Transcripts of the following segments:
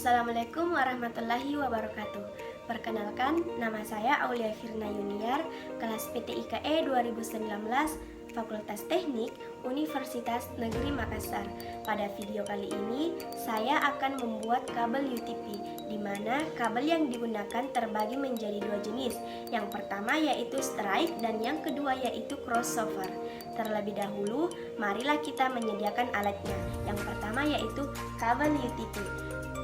Assalamualaikum warahmatullahi wabarakatuh. Perkenalkan, nama saya Aulia Firna Yuniar, kelas PTIKE 2019, Fakultas Teknik, Universitas Negeri Makassar. Pada video kali ini, saya akan membuat kabel UTP, di mana kabel yang digunakan terbagi menjadi dua jenis. Yang pertama yaitu strike dan yang kedua yaitu crossover. Terlebih dahulu, marilah kita menyediakan alatnya. Yang pertama yaitu kabel UTP.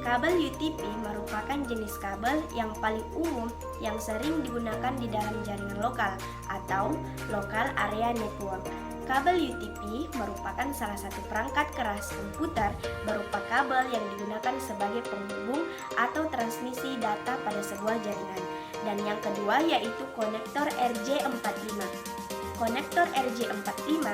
Kabel UTP merupakan jenis kabel yang paling umum yang sering digunakan di dalam jaringan lokal atau Local Area Network. Kabel UTP merupakan salah satu perangkat keras komputer berupa kabel yang digunakan sebagai penghubung atau transmisi data pada sebuah jaringan. Dan yang kedua yaitu konektor RJ45. Konektor RJ45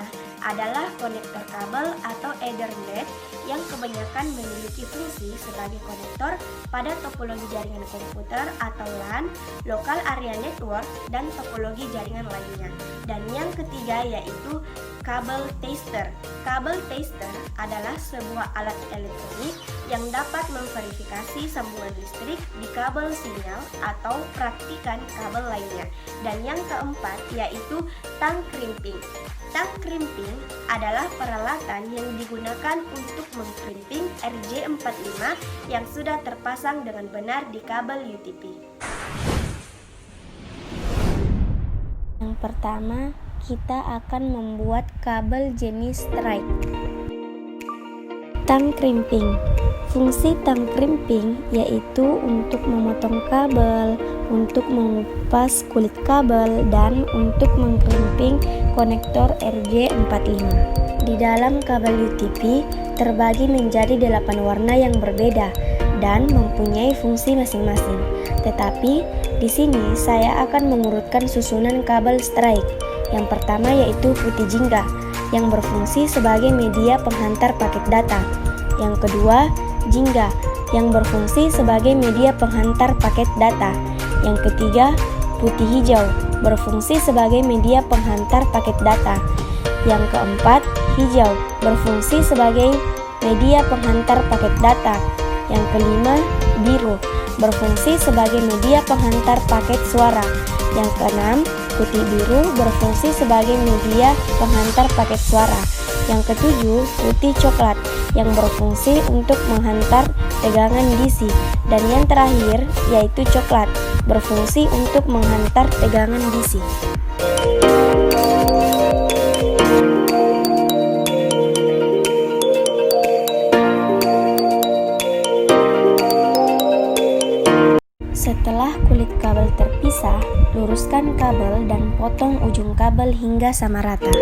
adalah konektor kabel atau Ethernet yang kebanyakan memiliki fungsi sebagai konektor pada topologi jaringan komputer atau LAN, Local Area Network, dan topologi jaringan lainnya. Dan yang ketiga yaitu kabel tester. Kabel tester adalah sebuah alat elektronik yang dapat memverifikasi sambungan listrik di kabel sinyal atau praktikan kabel lainnya. Dan yang keempat yaitu tang crimping. Tang crimping adalah peralatan yang digunakan untuk mengkrimping RJ45 yang sudah terpasang dengan benar di kabel UTP. Yang pertama, kita akan membuat kabel jenis strike. Tang crimping. Fungsi tang crimping yaitu untuk memotong kabel, untuk mengupas kulit kabel, dan untuk mengkrimping konektor RJ45. Di dalam kabel UTP terbagi menjadi 8 warna yang berbeda dan mempunyai fungsi masing-masing. Tetapi di sini saya akan mengurutkan susunan kabel strike. Yang pertama yaitu putih jingga yang berfungsi sebagai media penghantar paket data. Yang kedua, jingga yang berfungsi sebagai media penghantar paket data. Yang ketiga, putih hijau berfungsi sebagai media penghantar paket data. Yang keempat, hijau berfungsi sebagai media penghantar paket data. Yang kelima, biru berfungsi sebagai media penghantar paket suara. Yang keenam, putih biru berfungsi sebagai media penghantar paket suara. Yang ketujuh, putih coklat yang berfungsi untuk menghantar tegangan DC. Dan yang terakhir yaitu coklat berfungsi untuk menghantar tegangan DC. Setelah kulit kabel terpisah, luruskan kabel dan potong ujung kabel hingga sama rata.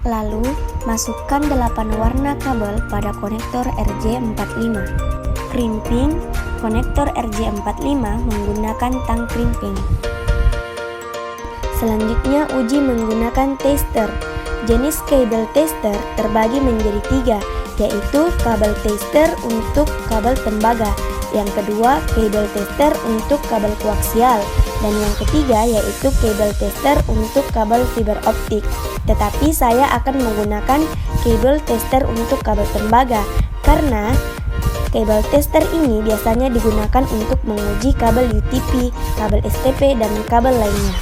Lalu, masukkan 8 warna kabel pada konektor RJ45. Crimping. Konektor RJ45 menggunakan tang crimping. Selanjutnya, uji menggunakan tester. Jenis kabel tester terbagi menjadi 3, yaitu kabel tester untuk kabel tembaga, yang kedua kabel tester untuk kabel koaksial, dan yang ketiga yaitu kabel tester untuk kabel fiber optik. Tetapi saya akan menggunakan kabel tester untuk kabel tembaga karena kabel tester ini biasanya digunakan untuk menguji kabel UTP, kabel STP, dan kabel lainnya.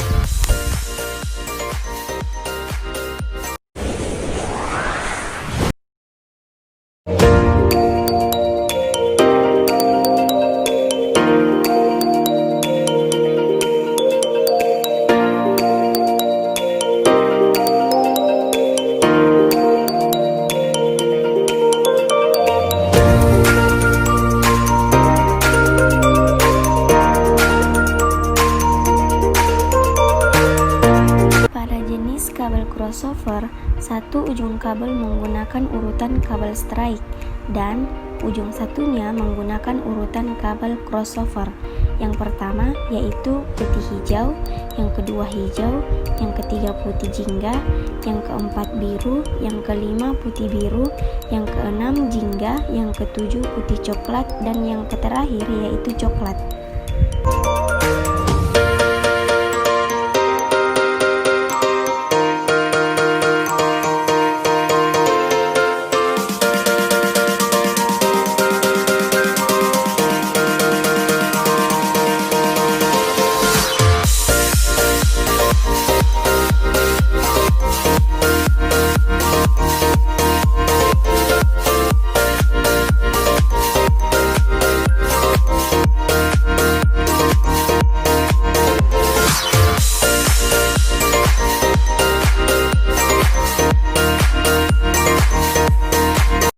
Kabel crossover, satu ujung kabel menggunakan urutan kabel strike dan ujung satunya menggunakan urutan kabel crossover. Yang pertama yaitu putih hijau, yang kedua hijau, yang ketiga putih jingga, yang keempat biru, yang kelima putih biru, yang keenam jingga, yang ketujuh putih coklat, dan yang terakhir yaitu coklat.